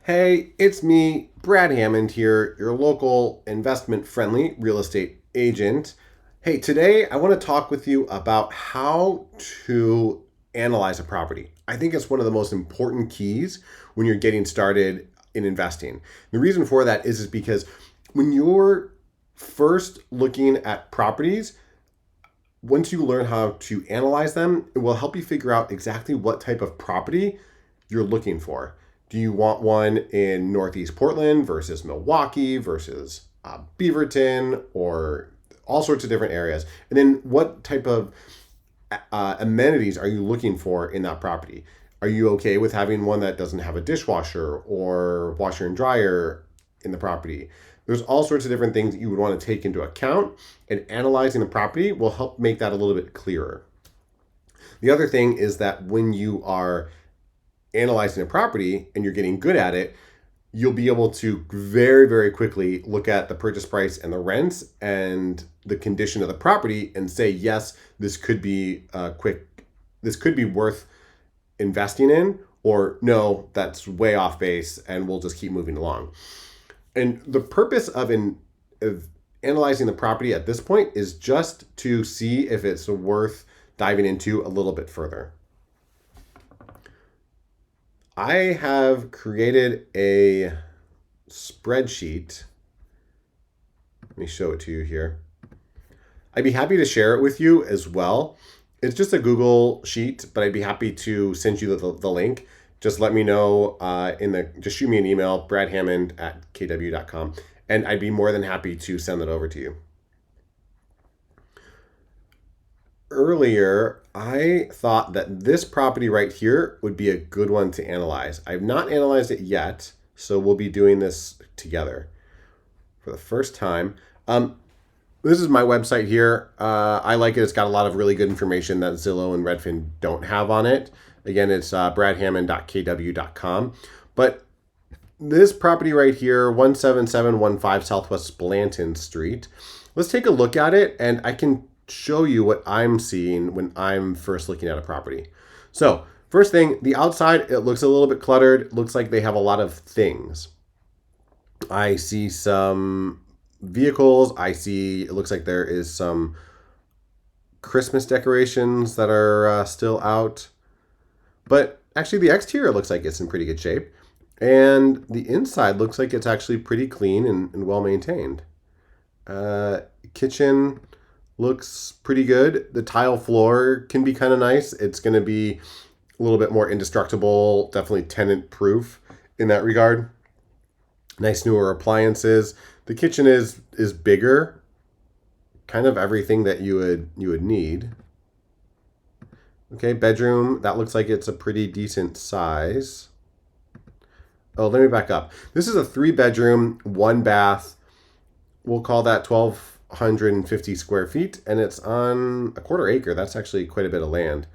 Hey, it's me, Brad Hammond here, your local investment friendly real estate agent. Hey, today I want to talk with you about how to analyze a property. I think it's one of the most important keys when you're getting started in investing. The reason for that is because when you're first looking at properties, once you learn how to analyze them, it will help you figure out exactly what type of property you're looking for. Do you want one in Northeast Portland versus Milwaukee versus Beaverton, or all sorts of different areas? And then what type of amenities are you looking for in that property? Are you okay with having one that doesn't have a dishwasher or washer and dryer in the property? There's all sorts of different things that you would want to take into account, and analyzing the property will help make that a little bit clearer. The other thing is that when you are analyzing a property and you're getting good at it, you'll be able to very, very quickly look at the purchase price and the rents and the condition of the property and say, yes, this could be this could be worth investing in, or no, that's way off base and we'll just keep moving along. And the purpose of analyzing the property at this point is just to see if it's worth diving into a little bit further. I have created a spreadsheet. Let me show it to you here. I'd be happy to share it with you as well. It's just a Google sheet, but I'd be happy to send you the link. Just let me know just shoot me an email, bradhammond@kw.com, and I'd be more than happy to send that over to you. Earlier, I thought that this property right here would be a good one to analyze. I've not analyzed it yet, so we'll be doing this together for the first time. This is my website here. I like it. It's got a lot of really good information that Zillow and Redfin don't have on it. Again, it's bradhammond.kw.com. But this property right here, 17715 Southwest Blanton Street, let's take a look at it, and I can show you what I'm seeing when I'm first looking at a property. So first thing, the outside, it looks a little bit cluttered. It looks like they have a lot of things. I see some vehicles. It looks like there is some Christmas decorations that are still out. But actually the exterior looks like it's in pretty good shape. And the inside looks like it's actually pretty clean and well maintained. Kitchen looks pretty good. The tile floor can be kind of nice. It's going to be a little bit more indestructible, definitely tenant proof in that regard. Nice newer appliances. The kitchen is bigger, kind of everything that you would need. Okay, bedroom, that looks like it's a pretty decent size. Oh, let me back up. This is a 3-bedroom, 1-bath. We'll call that 1,250 square feet, and it's on a 1/4 acre. That's actually quite a bit of land.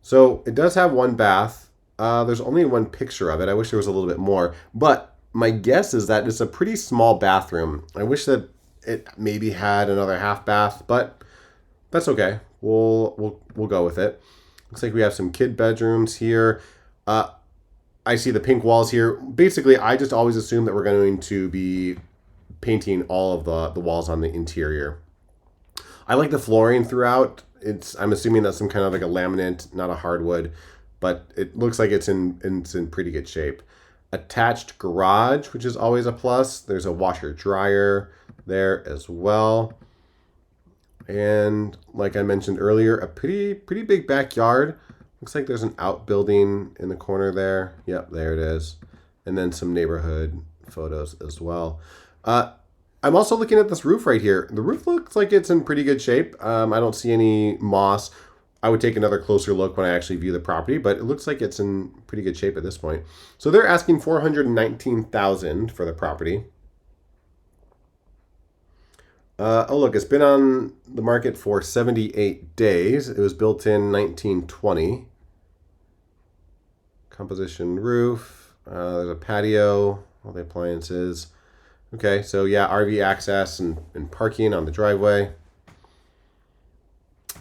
So it does have 1 bath. There's only 1 picture of it. I wish there was a little bit more, but my guess is that it's a pretty small bathroom. I wish that it maybe had another half bath, but that's okay. We'll go with it. Looks like we have some kid bedrooms here. I see the pink walls here. Basically, I just always assume that we're going to be painting all of the walls on the interior. I like the flooring throughout. I'm assuming that's some kind of like a laminate, not a hardwood, but it looks like it's in pretty good shape. Attached garage, which is always a plus. There's a washer dryer there as well. And like I mentioned earlier, a pretty big backyard. Looks like there's an outbuilding in the corner there. Yep, there it is. And then some neighborhood photos as well. I'm also looking at this roof right here. The roof looks like it's in pretty good shape. I don't see any moss. I would take another closer look when I actually view the property, but it looks like it's in pretty good shape at this point. So they're asking $419,000 for the property. Oh, look, it's been on the market for 78 days. It was built in 1920. Composition roof. There's a patio, all the appliances. Okay, so yeah, RV access and parking on the driveway.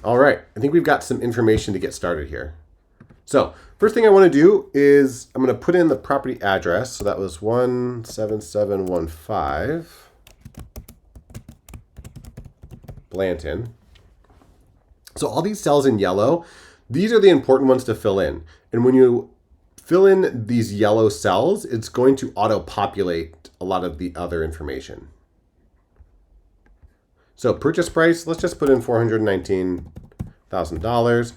All right, I think we've got some information to get started here. So first thing I want to do is I'm going to put in the property address. So that was 17715 Blanton. So all these cells in yellow, these are the important ones to fill in. And when you fill in these yellow cells, it's going to auto-populate a lot of the other information. So purchase price, let's just put in $419,000.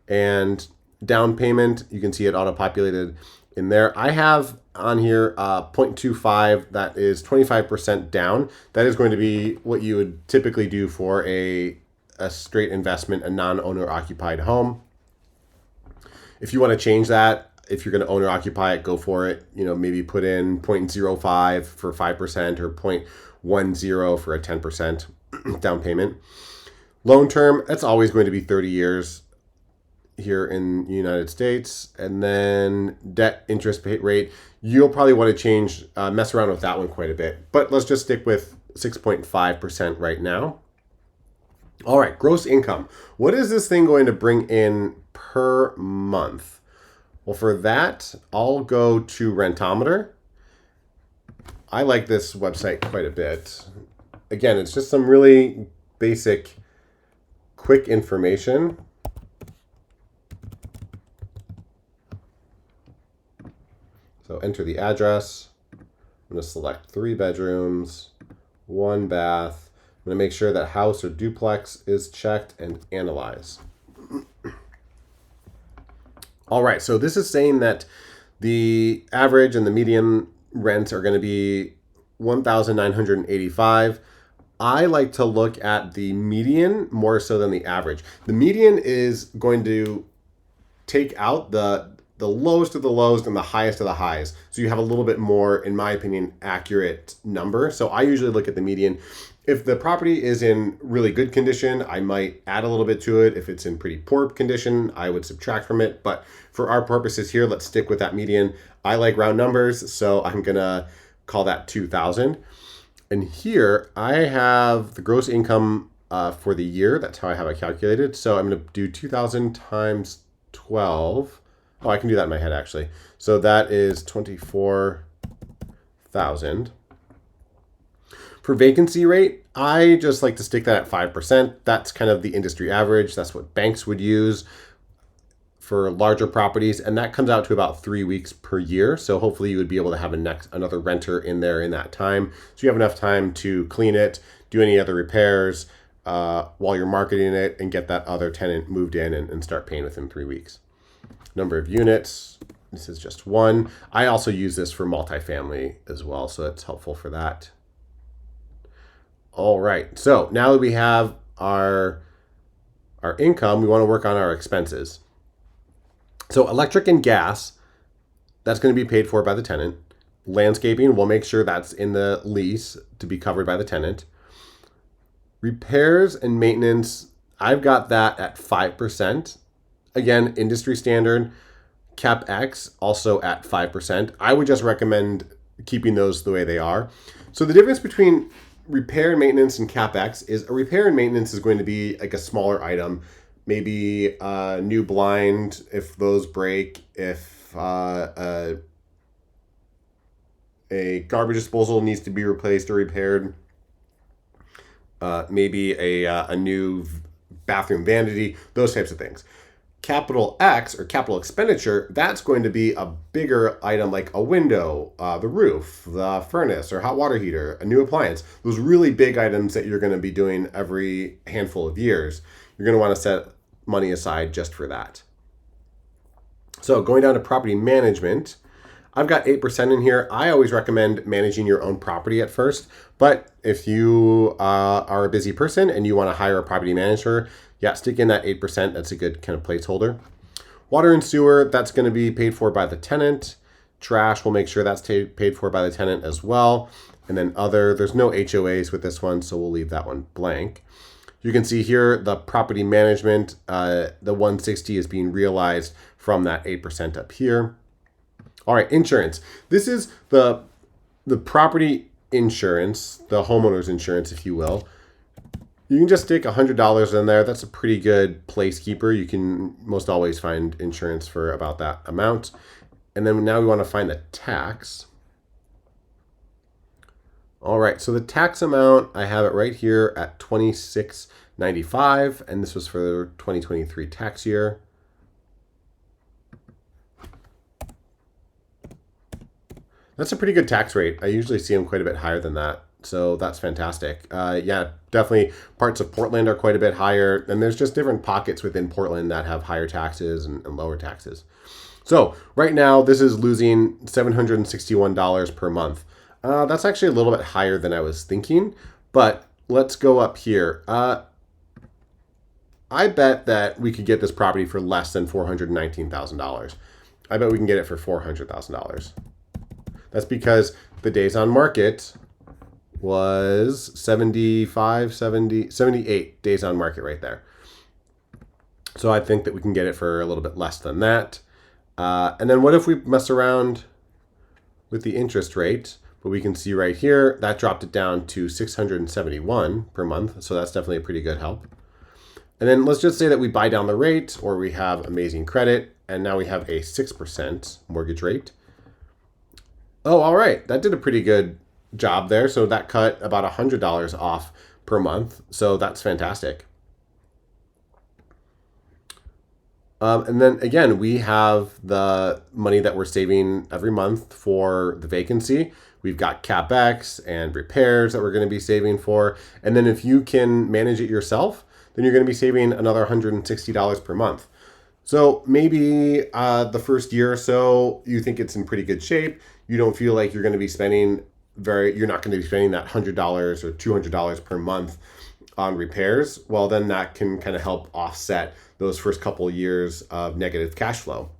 And down payment, you can see it auto-populated in there. I have on here 0.25, that is 25% down. That is going to be what you would typically do for a straight investment, a non-owner occupied home. If you want to change that, if you're going to owner occupy it, go for it. You know, maybe put in 0.05 for 5% or 0.10 for a 10% down payment. Loan term, that's always going to be 30 years here in the United States. And then debt interest rate, you'll probably want to change, mess around with that one quite a bit. But let's just stick with 6.5% right now. All right, gross income. What is this thing going to bring in per month? Well, for that, I'll go to Rentometer. I like this website quite a bit. Again, it's just some really basic, quick information. So enter the address. I'm going to select 3 bedrooms, 1 bath. I'm going to make sure that house or duplex is checked and analyze. All right, so this is saying that the average and the median rents are going to be $1,985. I like to look at the median more so than the average. The median is going to take out the lowest of the lows and the highest of the highs. So you have a little bit more, in my opinion, accurate number. So I usually look at the median. If the property is in really good condition, I might add a little bit to it. If it's in pretty poor condition, I would subtract from it. But for our purposes here, let's stick with that median. I like round numbers, so I'm gonna call that 2,000. And here I have the gross income for the year. That's how I have it calculated. So I'm gonna do 2,000 times 12. Oh, I can do that in my head actually. So that is 24,000. For vacancy rate, I just like to stick that at 5%. That's kind of the industry average. That's what banks would use for larger properties. And that comes out to about 3 weeks per year. So hopefully you would be able to have another renter in there in that time. So you have enough time to clean it, do any other repairs while you're marketing it, and get that other tenant moved in and start paying within 3 weeks. Number of units, this is just 1. I also use this for multifamily as well, so it's helpful for that. All right, so now that we have our income, we want to work on our expenses. So electric and gas, that's going to be paid for by the tenant. Landscaping, we'll make sure that's in the lease to be covered by the tenant. Repairs and maintenance, I've got that at 5%. Again, industry standard. CapEx also at 5%. I would just recommend keeping those the way they are. So the difference between repair and maintenance and CapEx is a repair and maintenance is going to be like a smaller item, maybe a new blind if those break, if a garbage disposal needs to be replaced or repaired, maybe a new bathroom vanity, those types of things. Capital X or capital expenditure, that's going to be a bigger item like a window, the roof, the furnace or hot water heater, a new appliance. Those really big items that you're going to be doing every handful of years. You're going to want to set money aside just for that. So going down to property management, I've got 8% in here. I always recommend managing your own property at first, but if you are a busy person and you want to hire a property manager, yeah, stick in that 8%. That's a good kind of placeholder. Water and sewer, that's going to be paid for by the tenant. Trash, we'll make sure that's paid for by the tenant as well. And then there's no HOAs with this one, so we'll leave that one blank. You can see here the property management, the 160 is being realized from that 8% up here. All right, insurance. This is the property insurance, the homeowner's insurance, if you will. You can just stick $100 in there. That's a pretty good placekeeper. You can most always find insurance for about that amount. And then now we want to find the tax. All right, so the tax amount, I have it right here at $26.95, and this was for the 2023 tax year. That's a pretty good tax rate. I usually see them quite a bit higher than that. So that's fantastic. Yeah, definitely parts of Portland are quite a bit higher. And there's just different pockets within Portland that have higher taxes and lower taxes. So right now, this is losing $761 per month. That's actually a little bit higher than I was thinking. But let's go up here. I bet that we could get this property for less than $419,000. I bet we can get it for $400,000. That's because the days on market was 78 days on market right there. So I think that we can get it for a little bit less than that. And then what if we mess around with the interest rate? But we can see right here, that dropped it down to $671 per month. So that's definitely a pretty good help. And then let's just say that we buy down the rate, or we have amazing credit, and now we have a 6% mortgage rate. Oh, all right. That did a pretty good job there. So that cut about $100 off per month. So that's fantastic. And then again, we have the money that we're saving every month for the vacancy. We've got CapEx and repairs that we're going to be saving for. And then if you can manage it yourself, then you're going to be saving another $160 per month. So maybe the first year or so, you think it's in pretty good shape. You don't feel like you're going to be spending you're not going to be spending that $100 or $200 per month on repairs. Well, then that can kind of help offset those first couple of years of negative cash flow.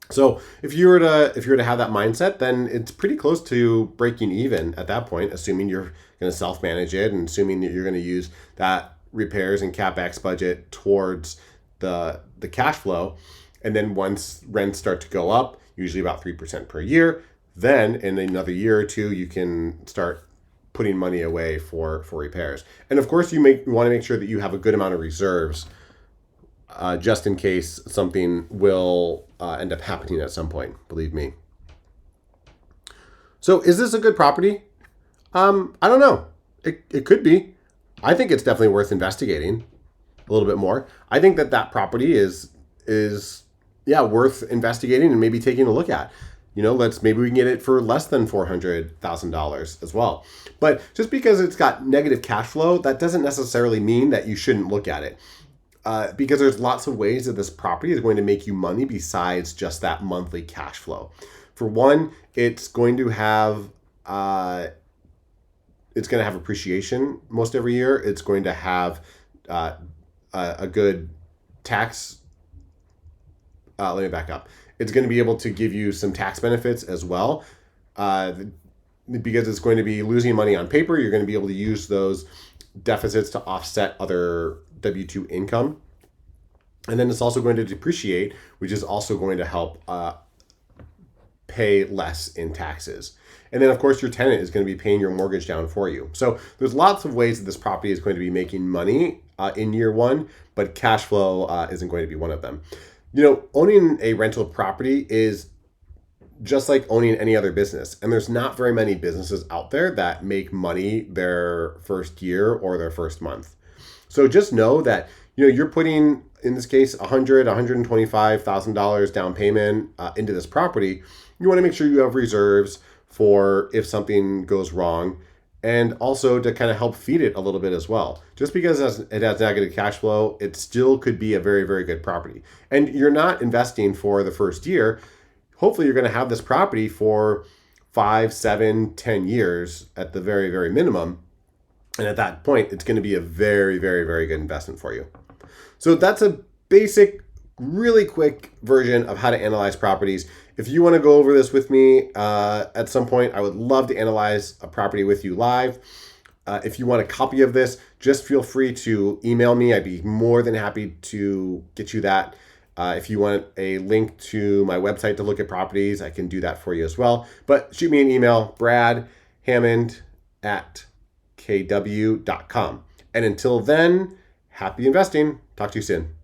So if you were to have that mindset, then it's pretty close to breaking even at that point, assuming you're going to self-manage it and assuming that you're going to use that repairs and CapEx budget towards the cash flow. And then once rents start to go up, usually about 3% per year, then in another year or two, you can start putting money away for repairs. And of course, you want to make sure that you have a good amount of reserves just in case something will end up happening at some point, believe me. So is this a good property? I don't know. It could be. I think it's definitely worth investigating a little bit more. I think that property is worth investigating and maybe taking a look at. Maybe we can get it for less than $400,000 as well. But just because it's got negative cash flow, that doesn't necessarily mean that you shouldn't look at it. Because there's lots of ways that this property is going to make you money besides just that monthly cash flow. For one, it's going to have appreciation most every year. It's going to have a good tax. Let me back up. It's going to be able to give you some tax benefits as well. Because it's going to be losing money on paper, you're going to be able to use those deficits to offset other W-2 income. And then it's also going to depreciate, which is also going to help pay less in taxes. And then, of course, your tenant is going to be paying your mortgage down for you. So there's lots of ways that this property is going to be making money in year one, but cash flow isn't going to be one of them. Owning a rental property is just like owning any other business. And there's not very many businesses out there that make money their first year or their first month. So just know that, you're putting, in this case, $125,000 down payment into this property. You want to make sure you have reserves for if something goes wrong, and also to kind of help feed it a little bit as well. Just because it has negative cash flow, it still could be a very, very good property. And you're not investing for the first year. Hopefully you're going to have this property for 5, 7, 10 years at the very, very minimum. And at that point, it's going to be a very, very, very good investment for you. So that's a basic, really quick version of how to analyze properties. If you want to go over this with me at some point, I would love to analyze a property with you live. If you want a copy of this, just feel free to email me. I'd be more than happy to get you that. If you want a link to my website to look at properties, I can do that for you as well. But shoot me an email, bradhammond@kw.com. And until then, happy investing. Talk to you soon.